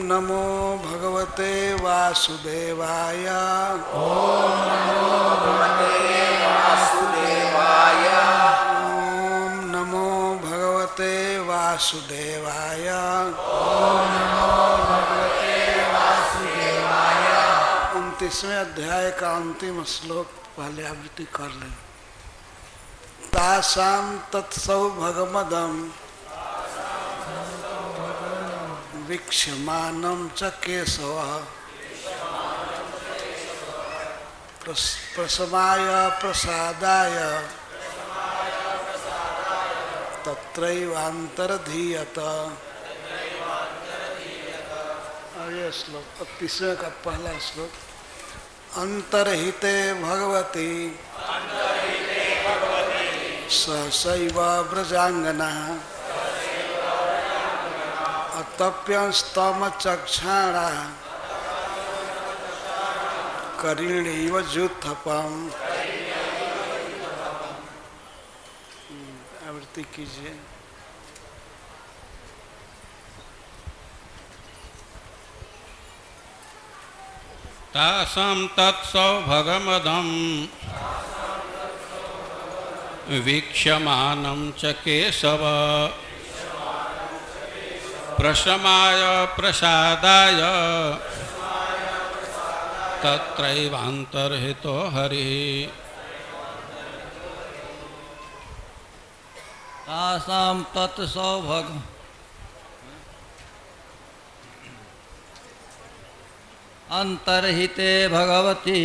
नमो भगवते वासुदेवाय। ओम नमो भगवते वासुदेवाय। ओम नमो भगवते वासुदेवाय। ओम नमो भगवते वासुदेवाय। 29वें अध्याय का अंतिम श्लोक पहले आवृत्ति कर लें। तासाम तत्सौभगमदं वीक्ष्यमानं च केशवः प्रसमाय प्रसादाय तत्रैवान्तरधीयत। ये श्लोक 31वें का पहला श्लोक। अंतर्हिते भगवती सहसैव व्रजांगना अतप्यस्तमचक्षाणा करीणीव जुत्थपम। आवृत्ति कीजिए। तासां तत्सौभगमदं वीक्ष्यमानं च केशव प्रशमाय प्रसादाय तत्रैवान्तर्हितो हरिः। तासां तत्सौभग अंतर्हिते भगवती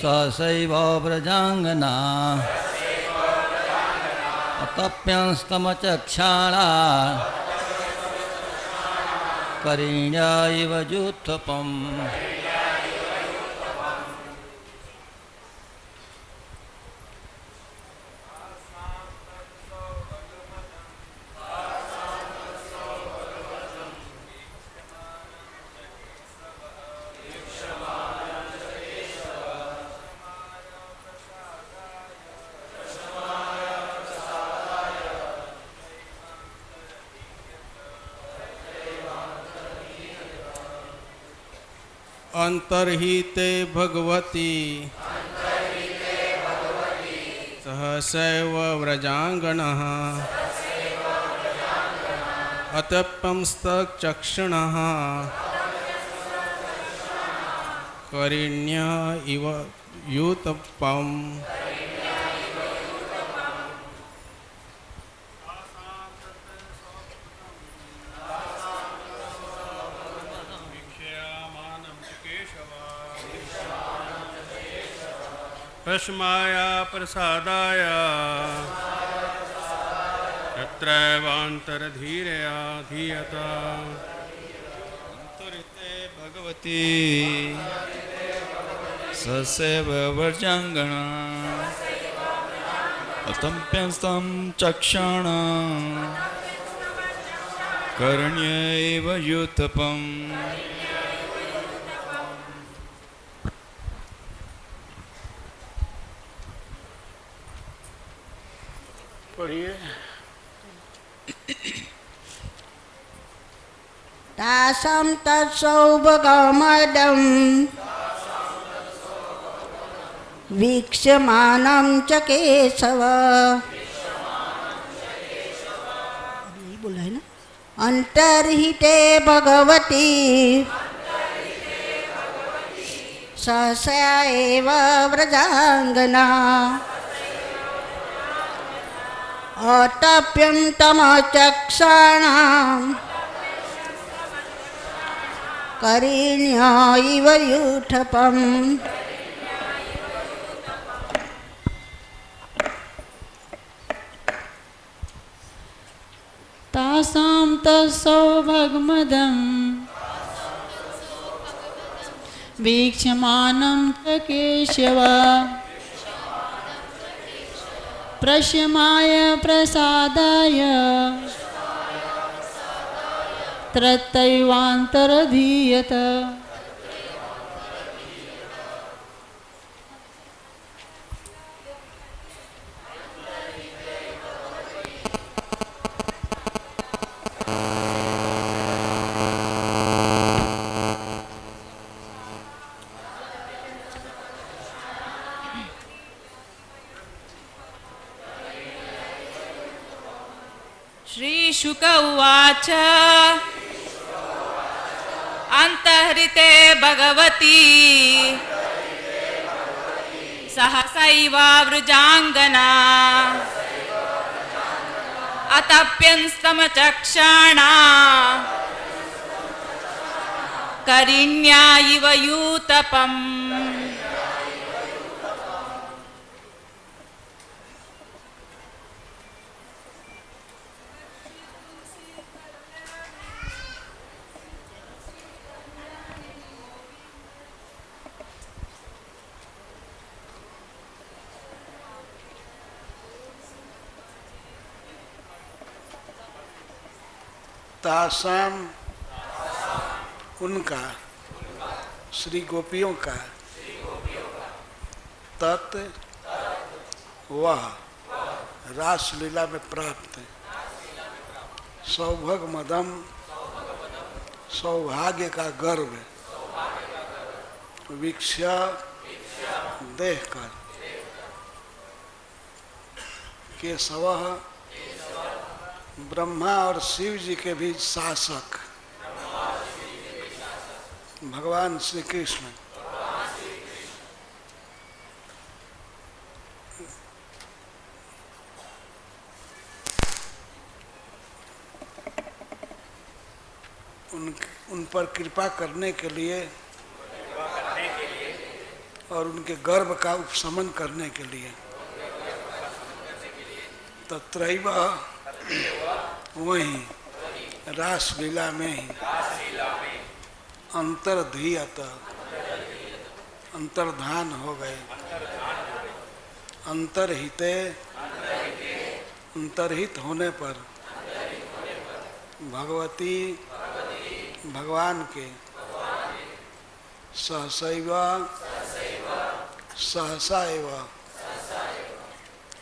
सहसैव व्रजांगना अतप्यस्तमचक्षाणा करीण्या इव जुत्थपम्। अंतर्हिते भगवती सहसैव व्रजांगणः अतप्यंस्तचक्षुणः करीण्य इव युतपम्। प्रशमाय प्रसादाय तत्रैवान्तरधीरया धीयत। अंतरिते भगवती सहसैव व्रजांगना अतप्यस्तं चक्षाणा करीण्यैव युतपम्। पढ़िए। तासां तत्सौभगमदं वीक्ष्यमानं च केशव। यही बोला है ना। अंतर्हिते भगवती सहसा एव व्रजांगना अतप्यन्तमचक्षाणां करीण्या इव युथपम्। तासां तत्सौभगमदं वीक्ष्यमानं च केशव प्रशमाय प्रसादाय तत्रैवान्तरधीयत। श्रीशुक उवाच अन्तःहृते भगवती सहसैवावृजाङ्गना अतप्यंस्तमचक्षाणा करिण्या इव यूतपम्। तासाम उनका, श्री गोपियों का, तत् वह रासलीला में प्राप्त सौभग मदम, सौभाग्य का गर्व वीक्षा देखकर केशव ब्रह्मा और शिव जी के भी शासक भगवान श्री कृष्ण उन पर कृपा करने के लिए और उनके गर्व का उपशमन करने के लिए तत्रैव वहीं रासलीला में ही अंतर्धीयत अंतर्धान हो गए, अंतर्हिते अंतर्हित होने पर भगवती भगवान के सहसैव सहसा एव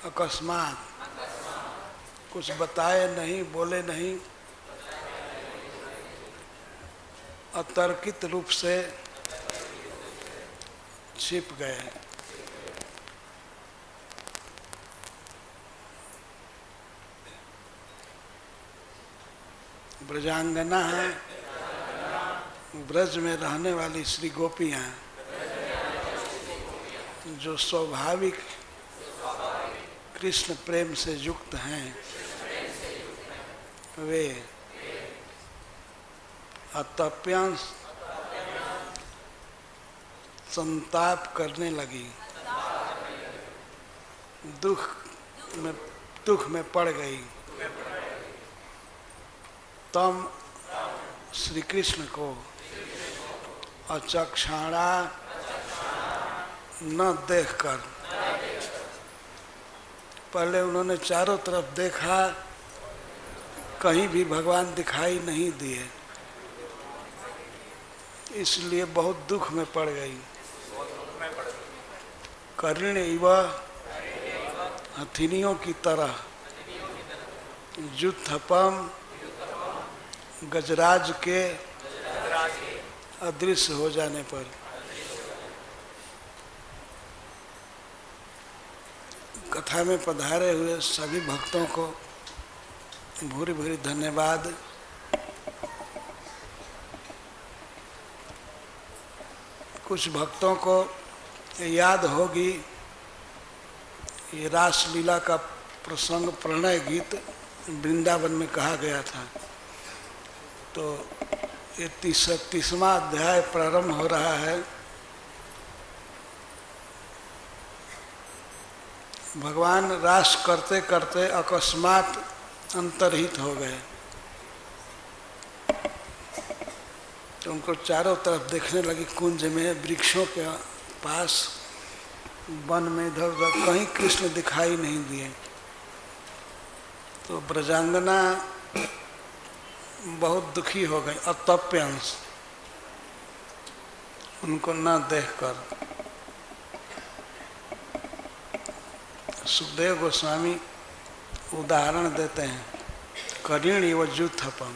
अकस्मात कुछ बताए नहीं, बोले नहीं, अतर्कित रूप से छिप गए। ब्रजांगना है, ब्रज में रहने वाली श्री गोपियां जो स्वाभाविक कृष्ण प्रेम से युक्त हैं, वे अतप्यांश संताप करने लगी, दुख में पड़ गई। तम श्री कृष्ण को अचक्षाणा न देखकर, पहले उन्होंने चारों तरफ देखा, कहीं भी भगवान दिखाई नहीं दिए, इसलिए बहुत दुख में पड़ गई। कर्ण इव हथिनियों की तरह युद्धपम गजराज के अदृश्य हो जाने पर कथा में पधारे हुए सभी भक्तों को भूरी भूरी धन्यवाद। कुछ भक्तों को याद होगी ये रासलीला का प्रसंग प्रणय गीत वृंदावन में कहा गया था। तो ये 30वां अध्याय प्रारंभ हो रहा है। भगवान रास करते करते अकस्मात अंतर्हित हो गए, तो उनको चारों तरफ देखने लगी। कुंज में, वृक्षों के पास, वन में, इधर उधर कहीं कृष्ण दिखाई नहीं दिए। तो ब्रजांगना बहुत दुखी हो गई, अतप्यांश उनको न देखकर। सुखदेव गोस्वामी उदाहरण देते हैं, करीण इव युद्धपम,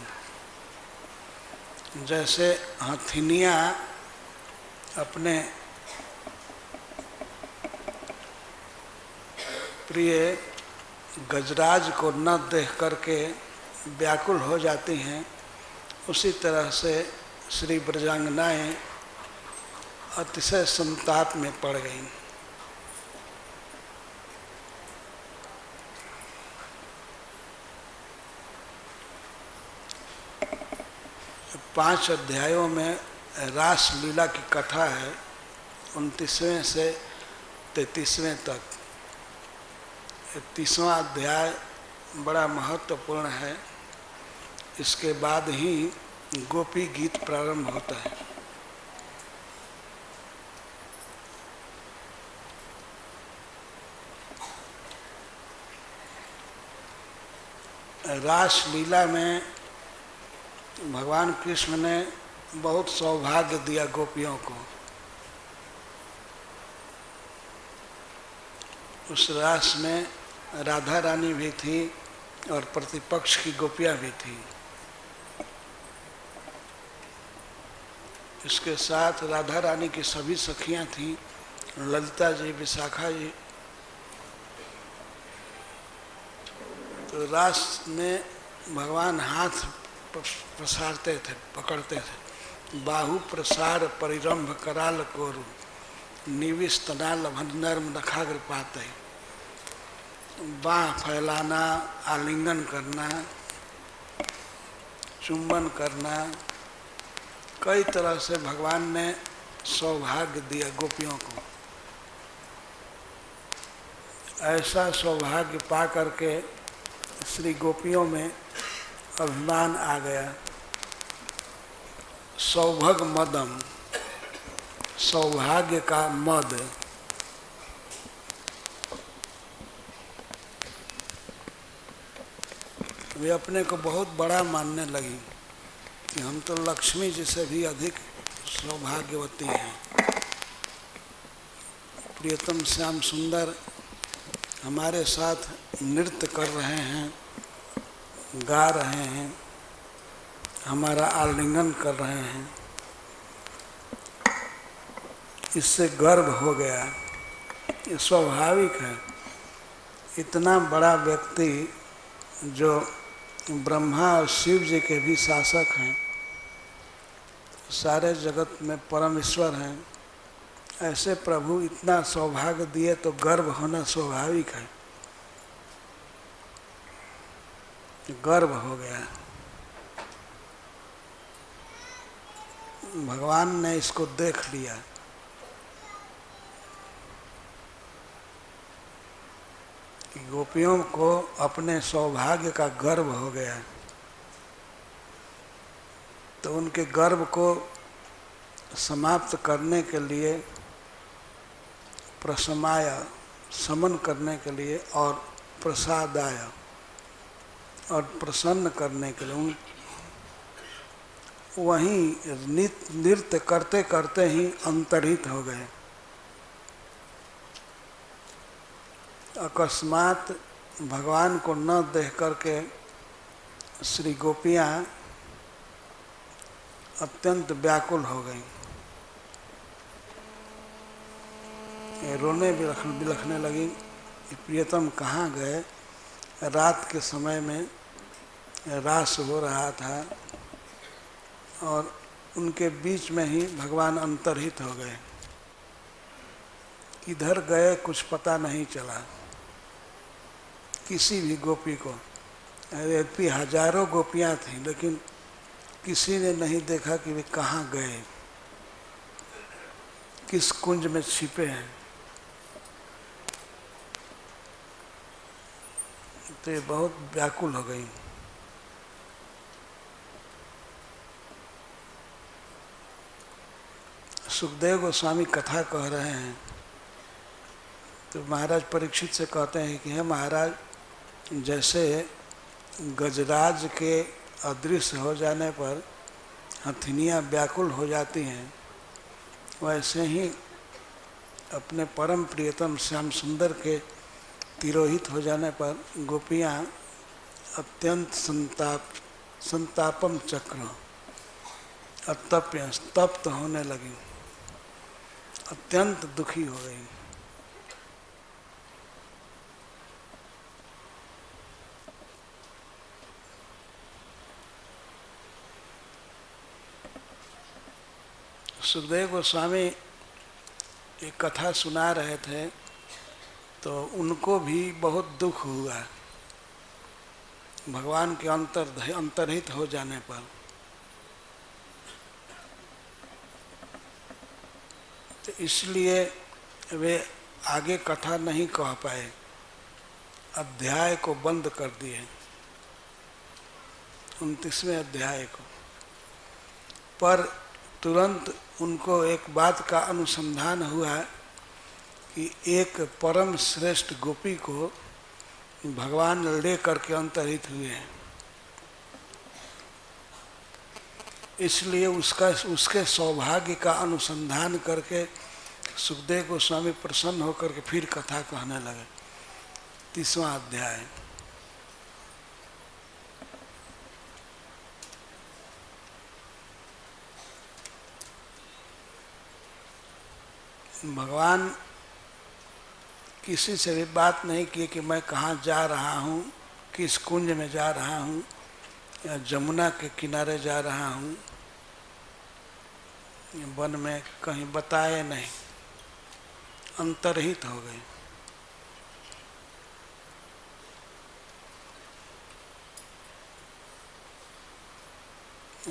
जैसे हथिनियाँ अपने प्रिय गजराज को न देख करके व्याकुल हो जाती हैं, उसी तरह से श्री ब्रजांगनाएं अतिशय संताप में पड़ गईं। पांच अध्यायों में रास लीला की कथा है, 29वें से 33वें तक। 30वां अध्याय बड़ा महत्वपूर्ण है। इसके बाद ही गोपी गीत प्रारंभ होता है। रास लीला में भगवान कृष्ण ने बहुत सौभाग्य दिया गोपियों को। उस रास में राधा रानी भी थी और प्रतिपक्ष की गोपियां भी थी। इसके साथ राधा रानी की सभी सखियां थीं, ललिता जी, विशाखा जी। तो रास में भगवान हाथ प्रसारते थे, पकड़ते थे। बाहु प्रसार परिरंभ कराल कोरु, निविष तनाल नर्म नखाग्र पाते। बाह फैलाना, आलिंगन करना, चुंबन करना, कई तरह से भगवान ने सौभाग्य दिया गोपियों को। ऐसा सौभाग्य पा करके श्री गोपियों में अभिमान आ गया। सौभग मदम, सौभाग्य का मद। वे अपने को बहुत बड़ा मानने लगी कि हम तो लक्ष्मी जी से भी अधिक सौभाग्यवती हैं। प्रियतम श्याम सुंदर हमारे साथ नृत्य कर रहे हैं, गा रहे हैं, हमारा आलिंगन कर रहे हैं। इससे गर्व हो गया। ये स्वाभाविक है। इतना बड़ा व्यक्ति जो ब्रह्मा और शिव जी के भी शासक हैं, सारे जगत में परम ईश्वर हैं, ऐसे प्रभु इतना सौभाग्य दिए तो गर्व होना स्वाभाविक है। गर्व हो गया। भगवान ने इसको देख लिया। कि गोपियों को अपने सौभाग्य का गर्व हो गया, तो उनके गर्व को समाप्त करने के लिए, प्रशमाय, समन करने के लिए, और प्रसादाय, और प्रसन्न करने के लिए वहीं नृत्य करते करते ही अंतर्हित हो गए। अकस्मात भगवान को न देख करके श्री गोपियाँ अत्यंत व्याकुल हो गईं। रोने बिलखने लगी कि प्रियतम कहाँ गए। रात के समय में रास हो रहा था और उनके बीच में ही भगवान अंतर्हित हो गए। किधर गए कुछ पता नहीं चला किसी भी गोपी को। यद्यपि हजारों गोपियाँ थीं, लेकिन किसी ने नहीं देखा कि वे कहाँ गए, किस कुंज में छिपे हैं। तो ये बहुत व्याकुल हो गई। सुखदेव गोस्वामी कथा कह रहे हैं तो महाराज परीक्षित से कहते हैं कि हे महाराज, जैसे गजराज के अदृश्य हो जाने पर हथिनियाँ व्याकुल हो जाती हैं, वैसे ही अपने परम प्रियतम श्याम सुंदर के तिरोहित हो जाने पर गोपियाँ अत्यंत संतापम चक्र, अतप्य, तप्त होने लगी, अत्यंत दुखी हो गई। सुखदेव गोस्वामी एक कथा सुना रहे थे तो उनको भी बहुत दुख हुआ भगवान के अंतर्हित हो जाने पर। तो इसलिए वे आगे कथा नहीं कह पाए, अध्याय को बंद कर दिए, 29वें अध्याय को। पर तुरंत उनको एक बात का अनुसंधान हुआ कि एक परम श्रेष्ठ गोपी को भगवान ले करके अंतर्हित हुए हैं, इसलिए उसके सौभाग्य का अनुसंधान करके सुखदेव गोस्वामी प्रसन्न होकर के फिर कथा कहने लगे। 30वां अध्याय। भगवान किसी से भी बात नहीं की कि मैं कहाँ जा रहा हूँ, किस कुंज में जा रहा हूँ या जमुना के किनारे जा रहा हूँ, वन में कहीं बताए नहीं, अंतर्हित हो गए।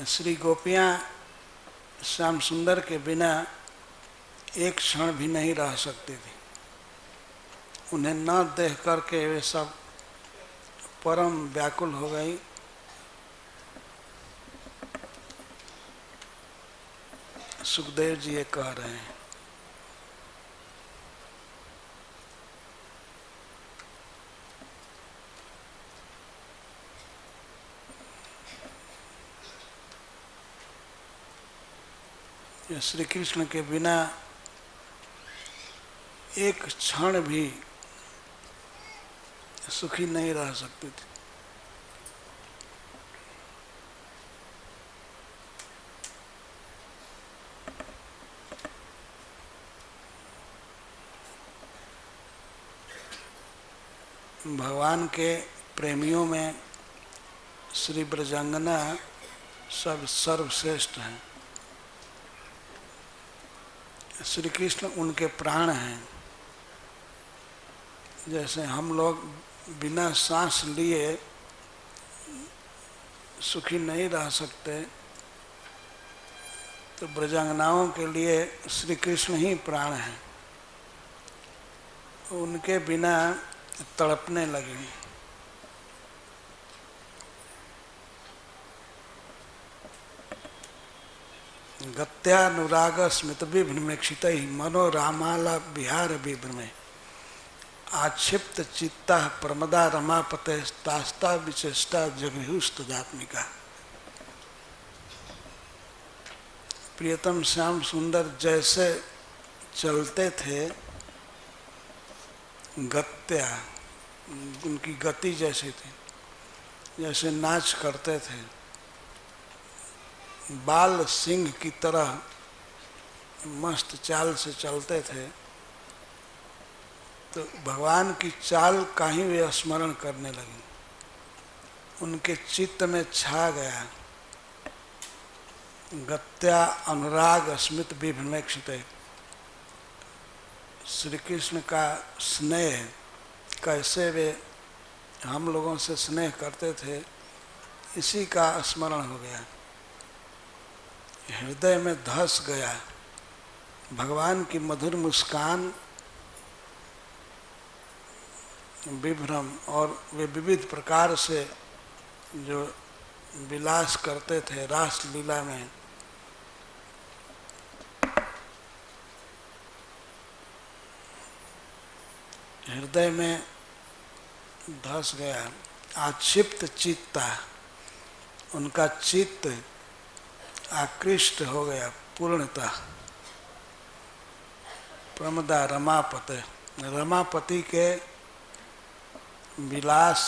श्री गोपियाँ श्याम सुंदर के बिना एक क्षण भी नहीं रह सकती थी। उन्हें न देख करके वे सब परम व्याकुल हो गई। सुखदेव जी ये कह रहे हैं, श्री कृष्ण के बिना एक क्षण भी सुखी नहीं रह सकती थी। भगवान के प्रेमियों में श्री ब्रजांगना सब सर्वश्रेष्ठ हैं। श्री कृष्ण उनके प्राण हैं। जैसे हम लोग बिना सांस लिए सुखी नहीं रह सकते, तो ब्रजांगनाओं के लिए श्री कृष्ण ही प्राण हैं। उनके बिना तड़पने लगे। गत्यानुराग स्मित विभ्रमेक्षित मनोरामाला विहार विभ्रमे आक्षिप्त चित्ता प्रमदा रमापते तास्ता विचेष्टा जगृहुस्तदात्मिका। प्रियतम श्याम सुंदर जैसे चलते थे, गत्या उनकी गति जैसी थी, जैसे नाच करते थे, बाल सिंह की तरह मस्त चाल से चलते थे। तो भगवान की चाल का ही वे स्मरण करने लगे, उनके चित्त में छा गया गत्या अनुराग स्मित विभ्रमेक्षित। श्री कृष्ण का स्नेह, कैसे वे हम लोगों से स्नेह करते थे, इसी का स्मरण हो गया, हृदय में धस गया। भगवान की मधुर मुस्कान, विभ्रम, और वे विविध प्रकार से जो विलास करते थे रास लीला में, हृदय में धस गया। आक्षिप्त चित्ता, उनका चित्त आकृष्ट हो गया पूर्णतः। प्रमदा रमापते, रमापति के विलास,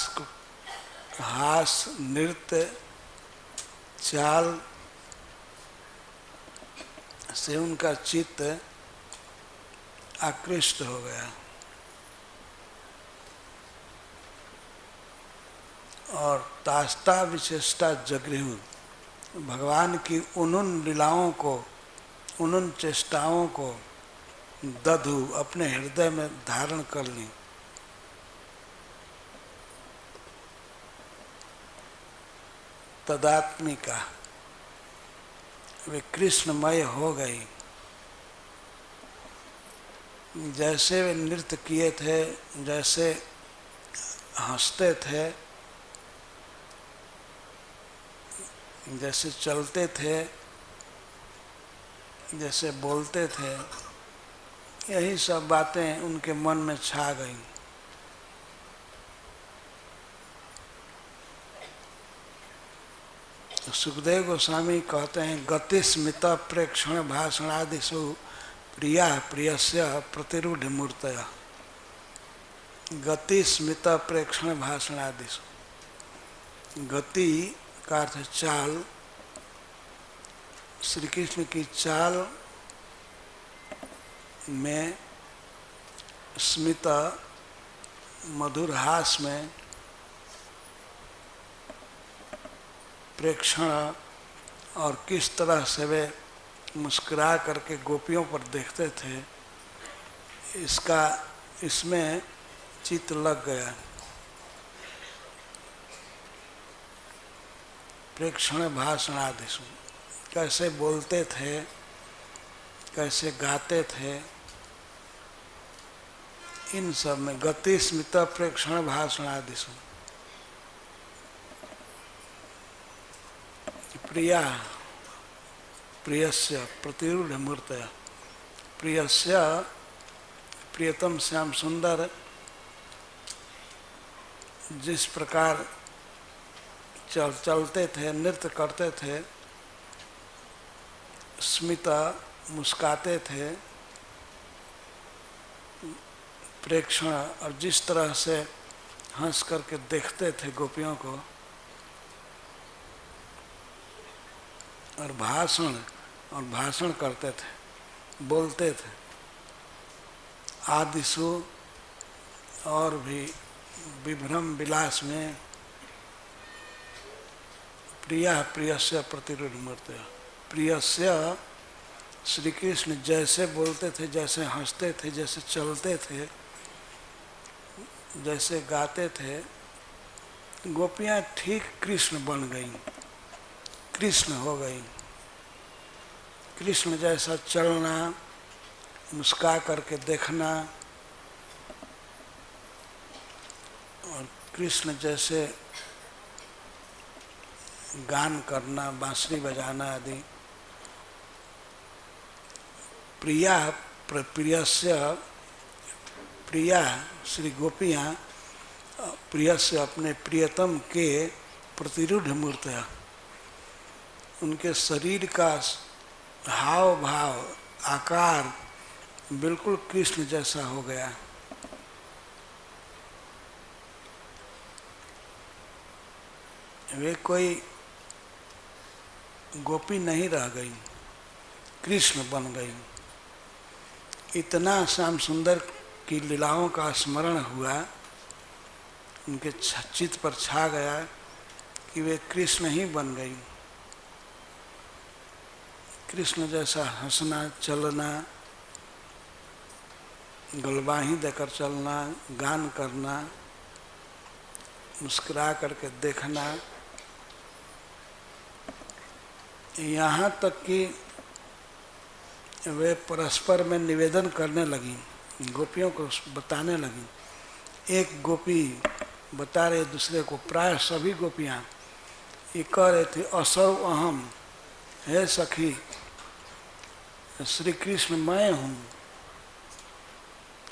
हास, नृत्य, चाल से उनका चित्त आकृष्ट हो गया। और तास्ता विशेषता जगृहु, भगवान की उन लीलाओं को उन चेष्टाओं को दधु अपने हृदय में धारण कर ली। तदात्मिका, वे कृष्णमय हो गई। जैसे वे नृत्य किए थे, जैसे हंसते थे, जैसे चलते थे, जैसे बोलते थे, यही सब बातें उनके मन में छा गईं। सुखदेव गोस्वामी कहते हैं, गति स्मित प्रेक्षण भाषणादिषु प्रिया प्रियस्य प्रतिरूढ़ मूर्तया। गति स्मित प्रेक्षण भाषणादिषु, गति का अर्थ चाल, श्री कृष्ण की चाल में, स्मित मधुर हास में, प्रेक्षण और किस तरह से वे मुस्कुरा करके गोपियों पर देखते थे, इसमें चित्त लग गया। प्रेक्षण भाषणादिषु, कैसे बोलते थे, कैसे गाते थे, इन सब में गति स्मित प्रेक्षण भाषणादिषु। प्रिया प्रियस्य प्रतिरूढ़ मूर्तया, प्रियस्य प्रियतम श्याम सुंदर जिस प्रकार चलते थे, नृत्य करते थे, स्मित मुस्काते थे, प्रेक्षण और जिस तरह से हंस करके देखते थे गोपियों को, और भाषण करते थे, बोलते थे, आदिशु और भी विभ्रम विलास में, प्रिया प्रियस्य प्रतिरूढ़ मूर्तया। प्रियस्य श्री कृष्ण जैसे बोलते थे, जैसे हंसते थे, जैसे चलते थे, जैसे गाते थे, गोपियाँ ठीक कृष्ण बन गईं, कृष्ण हो गई। कृष्ण जैसा चलना, मुस्का करके देखना, और कृष्ण जैसे गान करना, बांसुरी बजाना आदि। प्रिया प्रियस्य, प्रिया श्री गोपियाँ प्रियस्य अपने प्रियतम के प्रतिरूढ़ मूर्तया, उनके शरीर का हाव भाव आकार बिल्कुल कृष्ण जैसा हो गया। वे कोई गोपी नहीं रह गई, कृष्ण बन गई। इतना श्याम सुंदर की लीलाओं का स्मरण हुआ, उनके चित्त पर छा गया कि वे कृष्ण ही बन गई। कृष्ण जैसा हंसना, चलना, गलबाही देकर चलना, गान करना, मुस्कुरा करके देखना, यहाँ तक कि वे परस्पर में निवेदन करने लगी, गोपियों को बताने लगी। एक गोपी बता रहे दूसरे को, प्राय सभी गोपियाँ ये कह रहे थे, असौ अहम, हे सखी श्री कृष्ण मैं हूँ,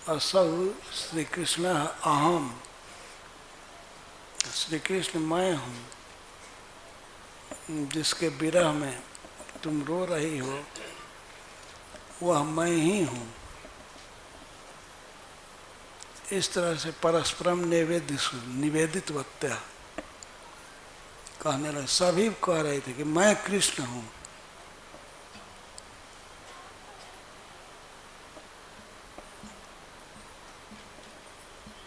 असौ श्री कृष्ण अहम, श्री कृष्ण मैं हूँ, जिसके विरह में तुम रो रही हो वह मैं ही हूँ। इस तरह से परस्परम निवेदित वत्या कहने लगे। सभी कह रहे थे कि मैं कृष्ण हूँ।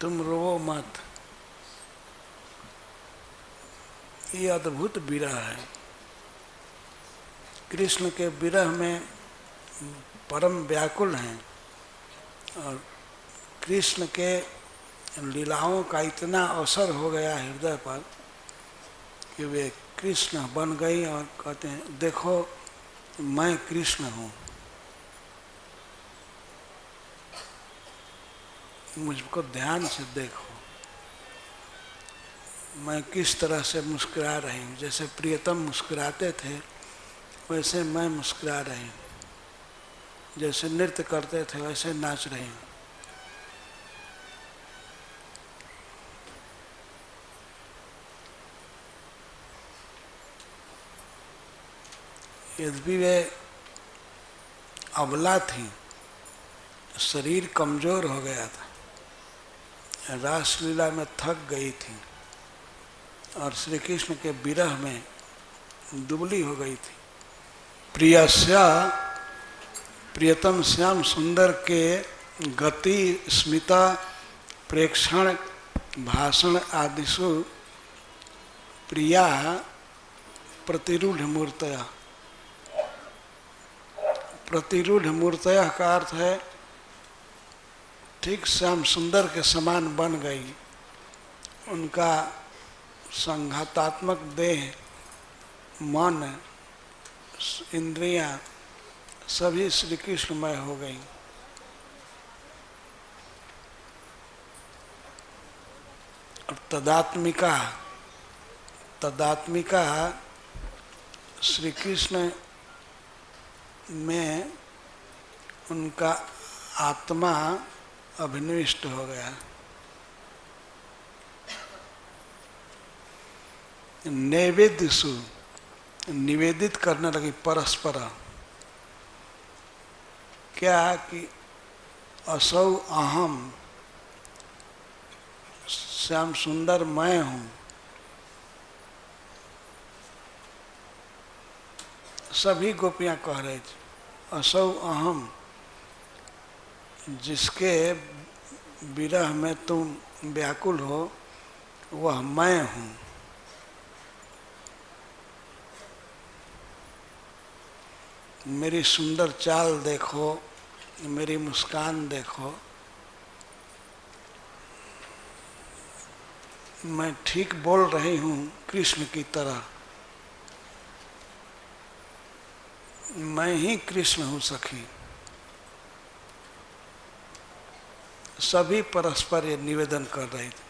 तुम रो मत। ये अद्भुत विरह है। कृष्ण के विरह में परम व्याकुल हैं और कृष्ण के लीलाओं का इतना असर हो गया हृदय पर कि वे कृष्ण बन गई और कहते हैं देखो मैं कृष्ण हूँ, मुझको ध्यान से देखो, मैं किस तरह से मुस्कुरा रही हूँ। जैसे प्रियतम मुस्कुराते थे वैसे मैं मुस्कुरा रही हूँ, जैसे नृत्य करते थे वैसे नाच रही हूँ। यद्यपि वे अबला थी, शरीर कमजोर हो गया था, रासलीला में थक गई थी और श्री कृष्ण के विरह में दुबली हो गई थी। प्रियस्या प्रियतम श्याम सुंदर के गति स्मिता प्रेक्षण भाषण आदिषु प्रिया प्रतिरूढ़ मूर्तया। प्रतिरूढ़ मूर्तया का अर्थ है ठीक श्याम सुंदर के समान बन गई। उनका संघातात्मक देह, मन, इंद्रियां सभी श्री कृष्णमय हो गई। और तदात्मिका श्री कृष्ण में उनका आत्मा अभिनिविष्ट हो गया। नैवेद्यसु निवेदित करने लगी परस्पर। क्या कि असौ अहम, श्याम सुंदर मैं हूँ। सभी गोपियाँ कह रही थी असौ अहम, जिसके विरह में तुम व्याकुल हो वह मैं हूँ। मेरी सुंदर चाल देखो, मेरी मुस्कान देखो, मैं ठीक बोल रही हूँ कृष्ण की तरह। मैं ही कृष्ण हूँ सखी। सभी परस्पर ये निवेदन कर रहे थे।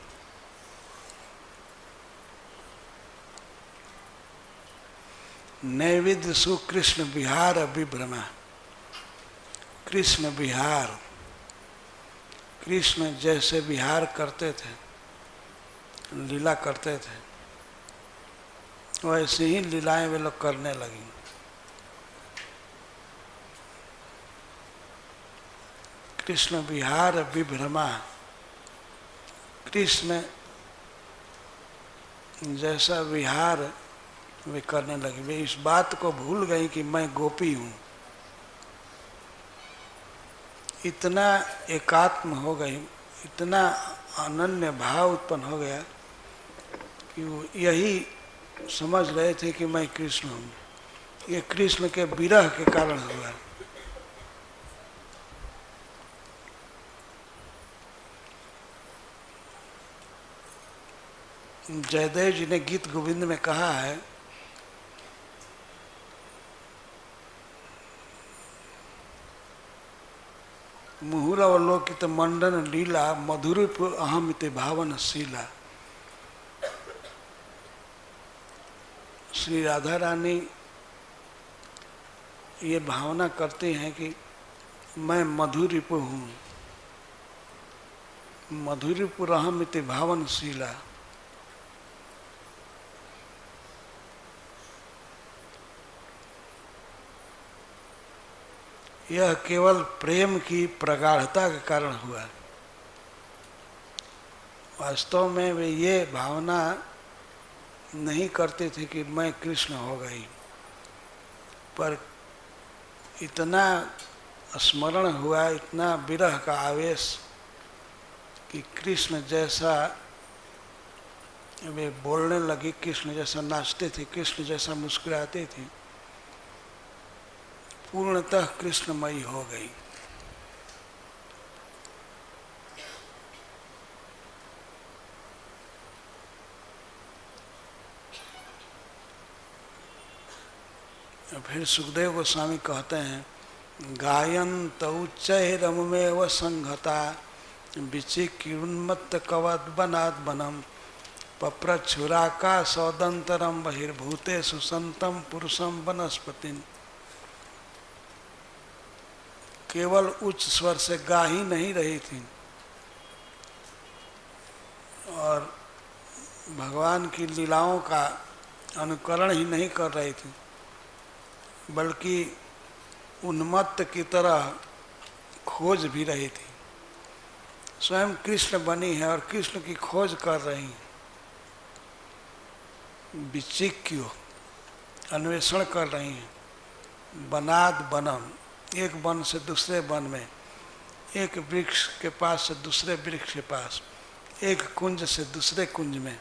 नैवेद्य सु कृष्ण विहार विभ्रमा। कृष्ण विहार, कृष्ण जैसे विहार करते थे, लीला करते थे, वैसे ही लीलाएं वे लोग करने लगी। कृष्ण विहार विभ्रमा। कृष्ण जैसा विहार वे करने लगे। वे इस बात को भूल गई कि मैं गोपी हूँ। इतना एकात्म हो गई, इतना अनन्य भाव उत्पन्न हो गया कि वो यही समझ रहे थे कि मैं कृष्ण हूँ। ये कृष्ण के विरह के कारण हुआ। जयदेव जी ने गीत गोविंद में कहा है, मुहुरवलोकित मंडन लीला मधुरप अहमित भावनशीला। श्री राधा रानी ये भावना करती हैं कि मैं मधुरिप हूँ, मधुरिपुर अहमित भावनशीला। यह केवल प्रेम की प्रगाढ़ता के कारण हुआ। वास्तव में वे ये भावना नहीं करते थे कि मैं कृष्ण हो गई, पर इतना स्मरण हुआ, इतना विरह का आवेश कि कृष्ण जैसा वे बोलने लगी, कृष्ण जैसा नाचते थे, कृष्ण जैसा मुस्कुराते थे, पूर्णतः कृष्णमयी हो गई। फिर सुखदेव गोस्वामी कहते हैं, गायन्त उच्चैरमुमेव संहता विचिकीर्णमत्त कवद बनाद बनम पप्रच्छुराकाशोदंतरम बहिर्भूतेषु संतम पुरुषम वनस्पतिन। केवल उच्च स्वर से गा ही नहीं रही थी और भगवान की लीलाओं का अनुकरण ही नहीं कर रही थी, बल्कि उन्मत्त की तरह खोज भी रही थी। स्वयं कृष्ण बनी है और कृष्ण की खोज कर रही हैं। विचिक्यो अन्वेषण कर रही हैं। वनाद वनम, एक वन से दूसरे वन में, एक वृक्ष के पास से दूसरे वृक्ष के पास, एक कुंज से दूसरे कुंज में।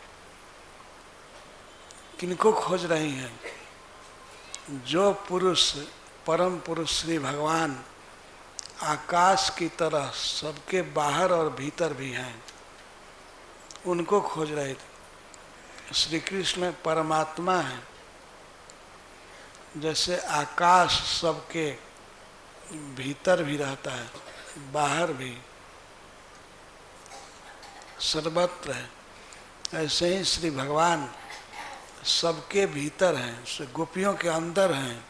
किनको खोज रही हैं? जो पुरुष, परम पुरुष श्री भगवान आकाश की तरह सबके बाहर और भीतर भी हैं, उनको खोज रहे थे। श्री कृष्ण परमात्मा है। जैसे आकाश सबके भीतर भी रहता है, बाहर भी, सर्वत्र है, ऐसे ही श्री भगवान सबके भीतर हैं, गोपियों के अंदर हैं।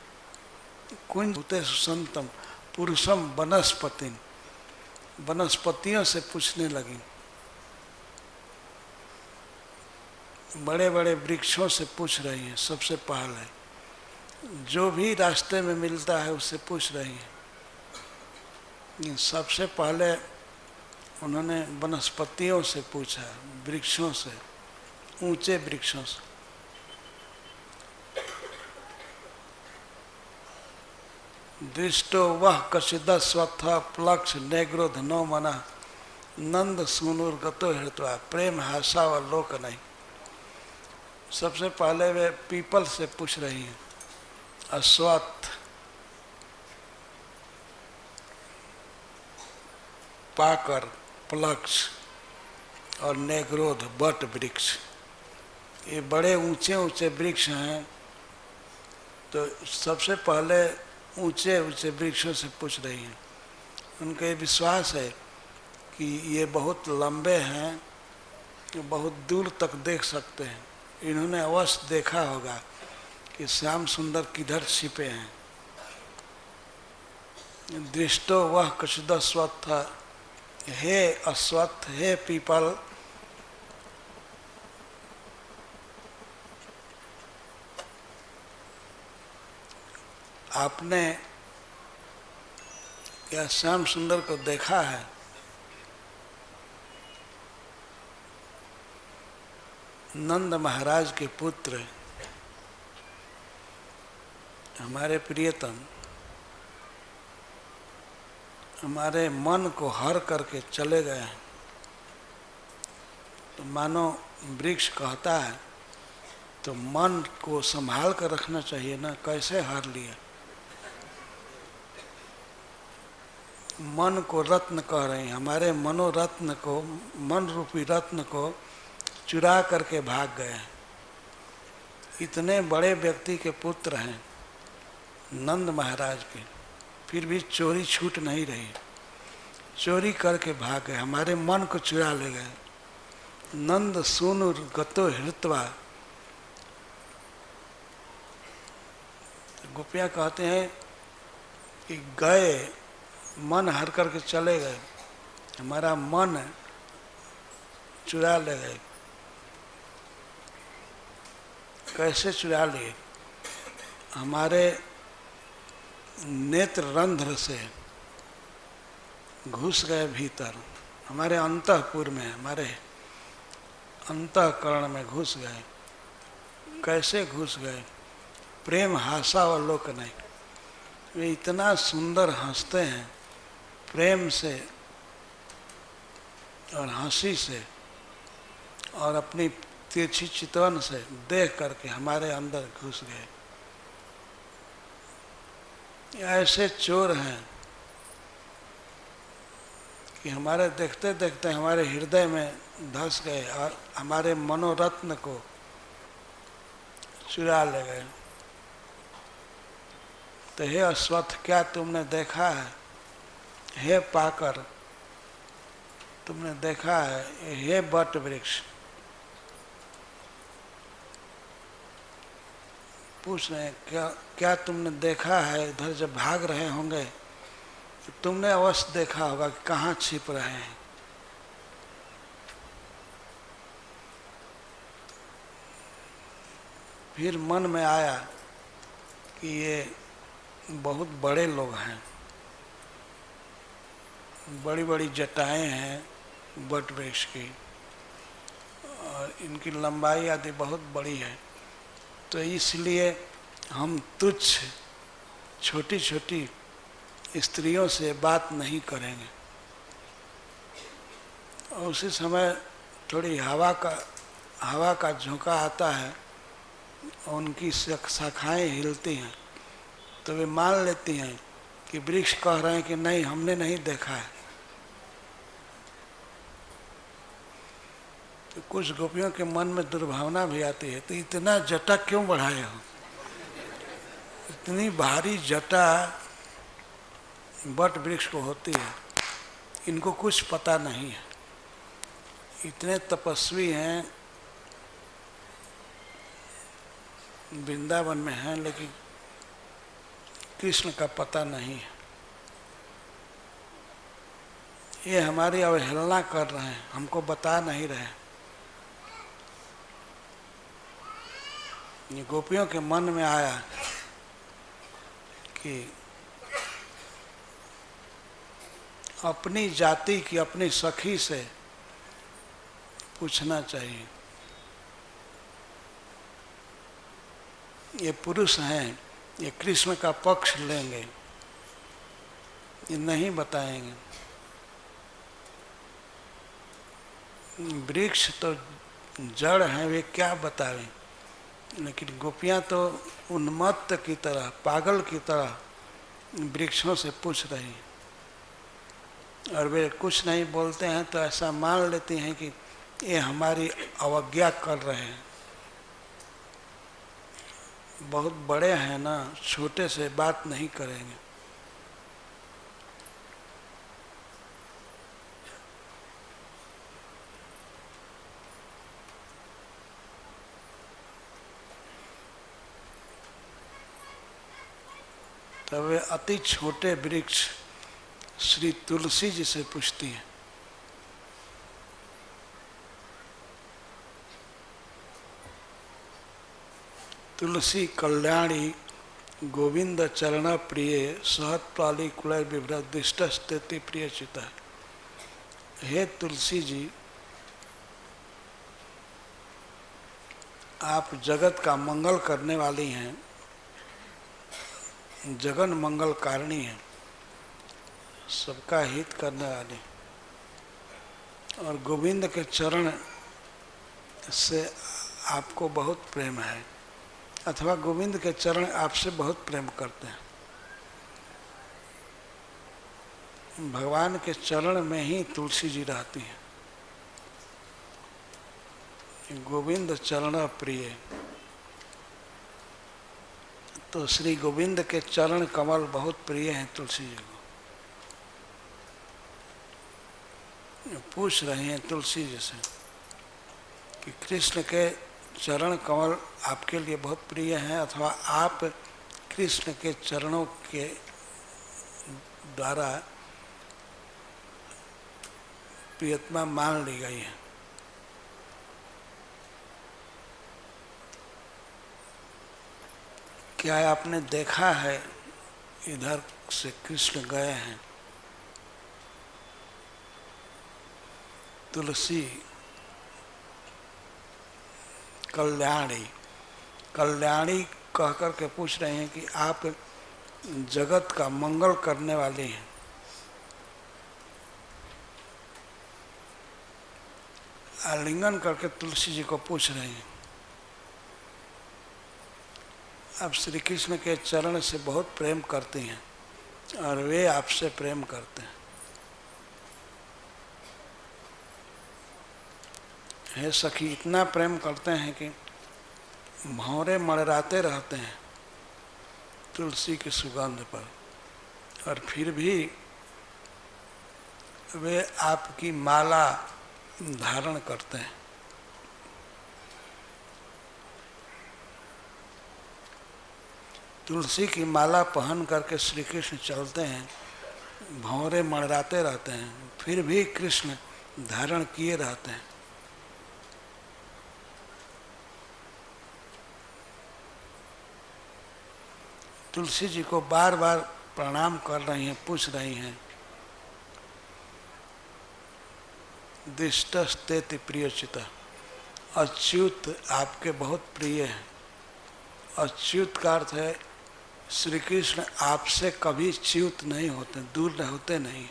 कुंज संतम पुरुषम वनस्पति, वनस्पतियों से पूछने लगी, बड़े बड़े वृक्षों से पूछ रही हैं। सबसे पहले जो भी रास्ते में मिलता है उससे पूछ रही हैं। सबसे पहले उन्होंने वनस्पतियों से पूछा, वृक्षों से, ऊंचे वृक्षों से। दृष्टो वह कशिदस्वथ प्लक्ष नेग्रोध नो मना नंद सूनुर्गतो हृत्वा प्रेम हासा व लोक नहीं। सबसे पहले वे पीपल से पूछ रही हैं, अश्वत्थ, पाकर, प्लक्ष और नेग्रोध बट वृक्ष, ये बड़े ऊंचे ऊंचे वृक्ष हैं। तो सबसे पहले ऊंचे ऊंचे वृक्षों से पूछ रही हैं। उनका ये विश्वास है कि ये बहुत लंबे हैं, बहुत दूर तक देख सकते हैं। इन्होंने अवश्य देखा होगा कि श्याम सुंदर किधर छिपे हैं। दृष्टो वह कछुद अश्वत्थ, हे अश्वत्थ, हे पीपल, आपने क्या श्याम सुंदर को देखा है? नंद महाराज के पुत्र, हमारे प्रियतम, हमारे मन को हर करके चले गए हैं। तो मानो वृक्ष कहता है तो मन को संभाल कर रखना चाहिए ना, कैसे हर लिया। मन को रत्न कह रहे हैं, हमारे मनोरत्न को, मन रूपी रत्न को चुरा करके भाग गए हैं। इतने बड़े व्यक्ति के पुत्र हैं नंद महाराज के, फिर भी चोरी छूट नहीं रही, चोरी करके भाग गए, हमारे मन को चुरा ले गए। नंद सूनु गतो हृत्वा, गोपियाँ कहते हैं कि गए, मन हर करके चले गए, हमारा मन चुरा ले गए। कैसे चुरा लिए? हमारे नेत्र रंध्र से घुस गए भीतर, हमारे अंतःपुर में, हमारे अंतःकरण में घुस गए। कैसे घुस गए? प्रेम हासा व लोक नहीं, वे इतना सुंदर हंसते हैं, प्रेम से और हंसी से और अपनी तिरछी चितवन से देख करके हमारे अंदर घुस गए। ऐसे चोर हैं कि हमारे देखते देखते हमारे हृदय में धस गए और हमारे मनोरत्न को चुरा ले गए। तो हे अश्वत्थ, क्या तुमने देखा है? हे पाकर, तुमने देखा है? हे बट वृक्ष, पूछ रहे हैं क्या तुमने देखा है? इधर जब भाग रहे होंगे तो तुमने अवश्य देखा होगा कि कहाँ छिप रहे हैं। फिर मन में आया कि ये बहुत बड़े लोग हैं, बड़ी बड़ी जटाएं हैं बट वृक्ष की, और इनकी लंबाई आदि बहुत बड़ी है, तो इसलिए हम तुच्छ छोटी छोटी स्त्रियों से बात नहीं करेंगे। और उसी समय थोड़ी हवा का झोंका आता है, उनकी शाखाएं हिलती हैं, तो वे मान लेती हैं कि वृक्ष कह रहे हैं कि नहीं, हमने नहीं देखा है। तो कुछ गोपियों के मन में दुर्भावना भी आती है, तो इतना जटा क्यों बढ़ाए हो? इतनी भारी जटा बट वृक्ष को होती है, इनको कुछ पता नहीं है। इतने तपस्वी हैं, वृंदावन में हैं, लेकिन कृष्ण का पता नहीं है। ये हमारी अवहेलना कर रहे हैं, हमको बता नहीं रहे। ये गोपियों के मन में आया कि अपनी जाति की अपनी सखी से पूछना चाहिए। ये पुरुष हैं, ये कृष्ण का पक्ष लेंगे, ये नहीं बताएंगे। वृक्ष तो जड़ हैं, वे क्या बतावें, लेकिन गोपियां तो उन्मत्त की तरह, पागल की तरह वृक्षों से पूछ रही हैं, और वे कुछ नहीं बोलते हैं तो ऐसा मान लेती हैं कि ये हमारी अवज्ञा कर रहे हैं। बहुत बड़े हैं ना, छोटे से बात नहीं करेंगे। तब वे अति छोटे वृक्ष श्री तुलसी जी से पूछती हैं। तुलसी कल्याणी गोविंद चरण प्रिय सहत पाली कुलय विभ्रत दिष्ट स्थिति प्रिय चिता। हे तुलसी जी, आप जगत का मंगल करने वाली हैं, जगन मंगल कारिणी हैं, सबका हित करने वाली, और गोविंद के चरण से आपको बहुत प्रेम है, अथवा गोविंद के चरण आपसे बहुत प्रेम करते हैं। भगवान के चरण में ही तुलसी जी रहती हैं। गोविंद चरण प्रिय, तो श्री गोविंद के चरण कमल बहुत प्रिय हैं तुलसी जी को। पूछ रहे हैं तुलसी जी से कि कृष्ण के चरण कमल आपके लिए बहुत प्रिय हैं, अथवा आप कृष्ण के चरणों के द्वारा प्रियतमा मान ली गई है। क्या आपने देखा है इधर से कृष्ण गए हैं? तुलसी कल्याणी, कल्याणी कह कर के पूछ रहे हैं कि आप जगत का मंगल करने वाली हैं। आलिंगन करके तुलसी जी को पूछ रहे हैं। आप श्री कृष्ण के चरण से बहुत प्रेम करती हैं और वे आपसे प्रेम करते हैं। हे सखी, इतना प्रेम करते हैं कि भौरे मड़राते रहते हैं तुलसी की सुगंध पर, और फिर भी वे आपकी माला धारण करते हैं। तुलसी की माला पहन करके श्री कृष्ण चलते हैं, भौरे मड़राते रहते हैं, फिर भी कृष्ण धारण किए रहते हैं। तुलसी जी को बार बार प्रणाम कर रही हैं, पूछ रही हैं, दिष्टस्तेति प्रियचित, अच्युत आपके बहुत प्रिय हैं। अच्युत का अर्थ है श्री कृष्ण आपसे कभी च्युत नहीं होते, दूर होते नहीं।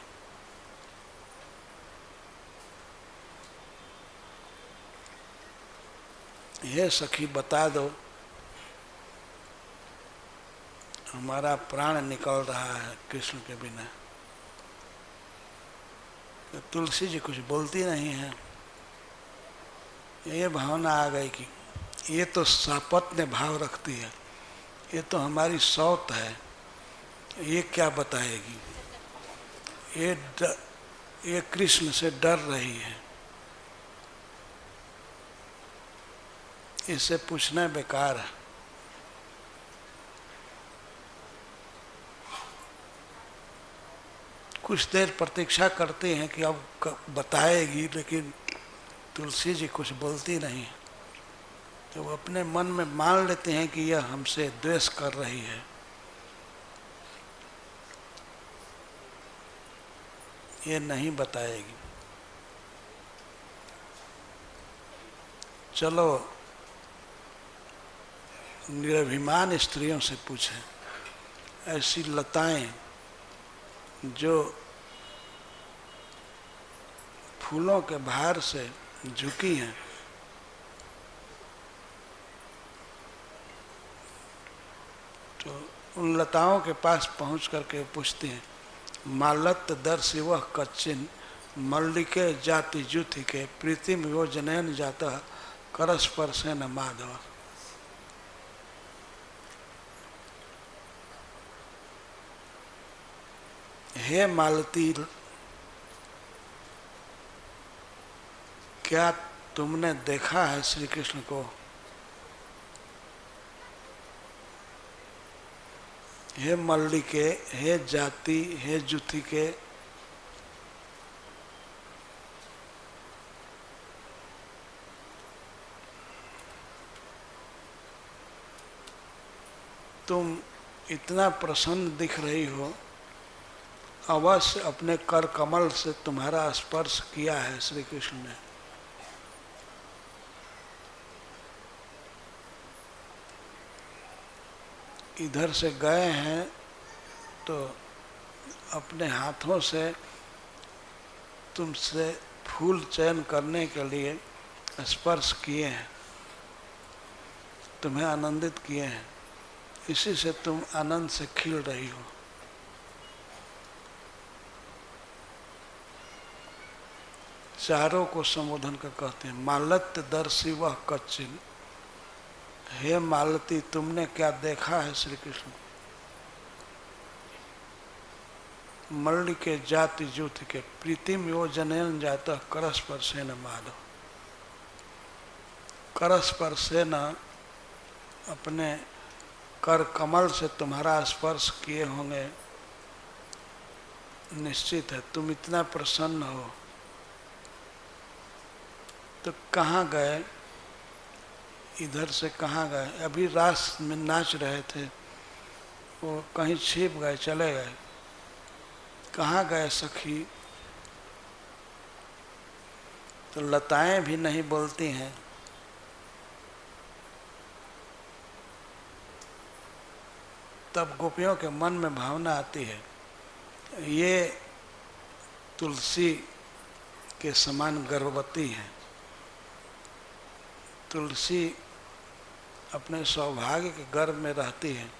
हे सखी, बता दो, हमारा प्राण निकल रहा है कृष्ण के बिना। तो तुलसी जी कुछ बोलती नहीं है। ये भावना आ गई कि ये तो सापत्य भाव रखती है, ये तो हमारी सौत है, ये क्या बताएगी, ये कृष्ण से डर रही है, इससे पूछना बेकार है। कुछ देर प्रतीक्षा करते हैं कि अब बताएगी, लेकिन तुलसी जी कुछ बोलती नहीं। तो वो अपने मन में मान लेते हैं कि यह हमसे द्वेष कर रही है। ये नहीं बताएगी। चलो निरभिमान स्त्रियों से पूछें, ऐसी लताएं जो फूलों के भार से झुकी हैं, तो उन लताओं के पास पहुंच करके पूछती हैं, मालत दर्शि वह कच्चिन मल्लिके जाति जुथि के प्रीतिम योजनैन जाता करस्पर्शेन माधव। हे मालती, क्या तुमने देखा है श्री कृष्ण को? हे मल्लिके, हे जाति, हे जुथी के, तुम इतना प्रसन्न दिख रही हो, अवश्य अपने कर कमल से तुम्हारा स्पर्श किया है श्री कृष्ण ने। इधर से गए हैं तो अपने हाथों से तुमसे फूल चयन करने के लिए स्पर्श किए हैं, तुम्हें आनंदित किए हैं, इसी से तुम आनंद से खिल रही हो। चारों को संबोधन कर कहते हैं, मालत्य दर्शी वह कच्चिन, हे मालती, तुमने क्या देखा है श्री कृष्ण? मल्लिके जाति जुथ के प्रीतिम योजनैन जाता करस्पर्शेन माधव। करस्पर्शेन, अपने कर कमल से तुम्हारा स्पर्श किए होंगे, निश्चित है। तुम इतना प्रसन्न हो तो कहाँ गए? इधर से कहाँ गए? अभी रास में नाच रहे थे, वो कहीं छिप गए, चले गए। कहाँ गए सखी? तो लताएं भी नहीं बोलती हैं। तब गोपियों के मन में भावना आती है, ये तुलसी के समान गर्भवती है। तुलसी अपने सौभाग्य के गर्भ में रहती है।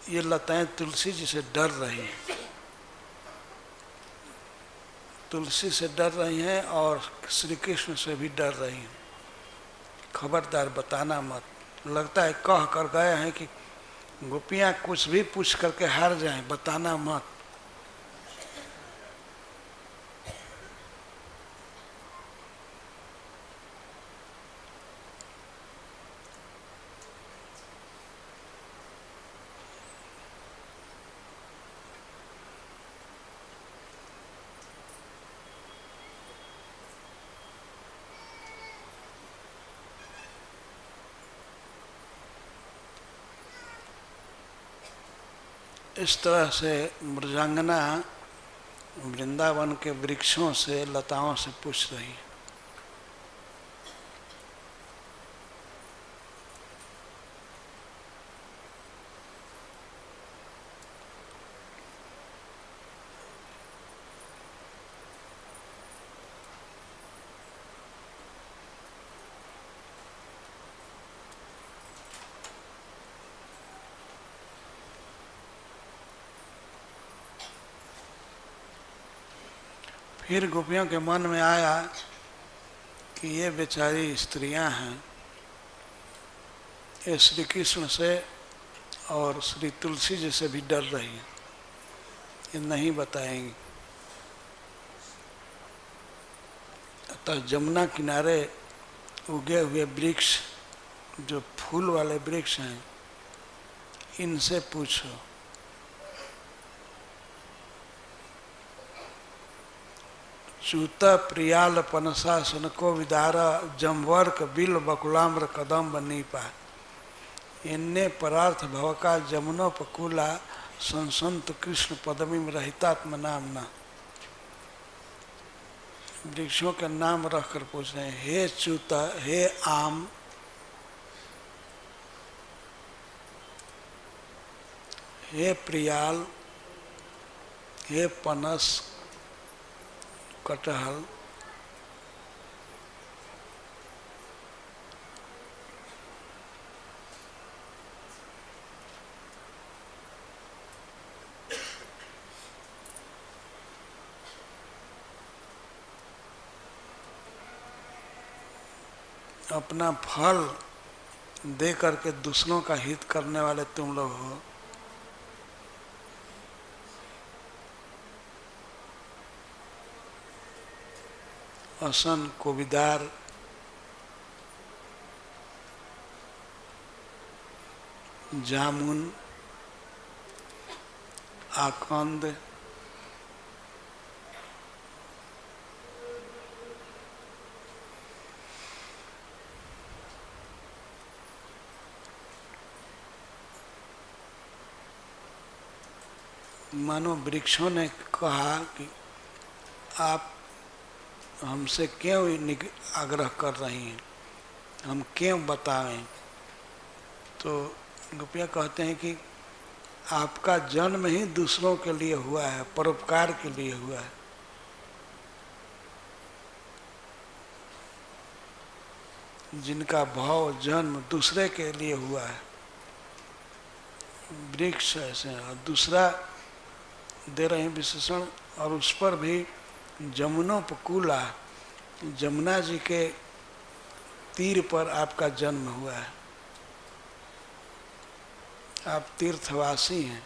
ये लताएं तुलसी जी से डर रही हैं, तुलसी से डर रही हैं और श्री कृष्ण से भी डर रही हैं। खबरदार बताना मत। लगता है कह कर गए हैं कि गोपियां कुछ भी पूछ करके हार जाएं, बताना मत। इस तरह से मृजांगना वृंदावन के वृक्षों से, लताओं से पूछ रही है। फिर गोपियों के मन में आया कि ये बेचारी स्त्रियां हैं, ये श्री कृष्ण से और श्री तुलसी जी से भी डर रही हैं, ये नहीं बताएंगी। अतः जमुना किनारे उगे हुए वृक्ष, जो फूल वाले वृक्ष हैं, इनसे पूछो। चूत प्रियाल पनसा सनको विदारा जमवर्क बिल बकुलाम्र कदम्ब नीपा इन्ने परार्थ भवका जमुनोपकूला संसंत कृष्ण पदमी रहितात्म नामना। वृक्षों के नाम रखकर पूछ रहे हैं, हे चूत, हे आम, हे प्रियाल, हे पनस, कटहल, अपना फल दे करके दूसरों का हित करने वाले तुम लोग हो। असन, कोविदार, जामुन, आकंद, मानो वृक्षों ने कहा कि आप हमसे क्यों आग्रह कर रही हैं, हम क्यों बताएं। तो गोपियाँ कहते हैं कि आपका जन्म ही दूसरों के लिए हुआ है, परोपकार के लिए हुआ है। जिनका भाव जन्म दूसरे के लिए हुआ है, वृक्ष ऐसे हैं। और दूसरा दे रहे हैं विशेषण, और उस पर भी जमुनोपकूला, जमुना जी के तीर पर आपका जन्म हुआ है, आप तीर्थवासी हैं।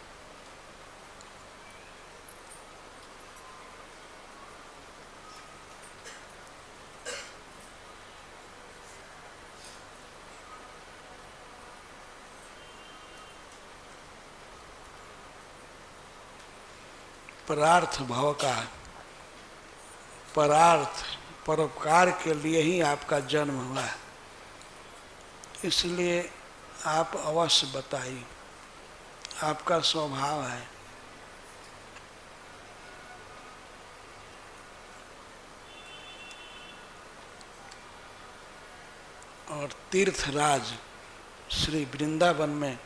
परार्थ भव का, परार्थ परोपकार के लिए ही आपका जन्म हुआ है, इसलिए आप अवश्य बताइए, आपका स्वभाव है। और तीर्थराज श्री वृंदावन में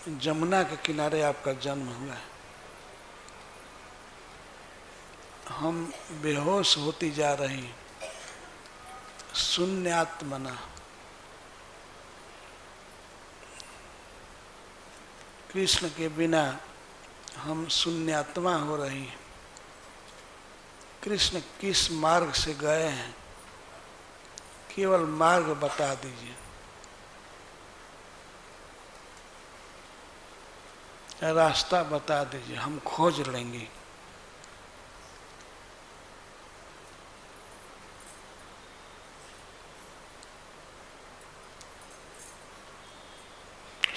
जमुना के किनारे आपका जन्म हुआ है। हम बेहोश होती जा रही, शून्यात्मना, कृष्ण के बिना हम शून्यात्मा हो रही हैं। कृष्ण किस मार्ग से गए हैं, केवल मार्ग बता दीजिए। रास्ता बता दीजिए, हम खोज लेंगे।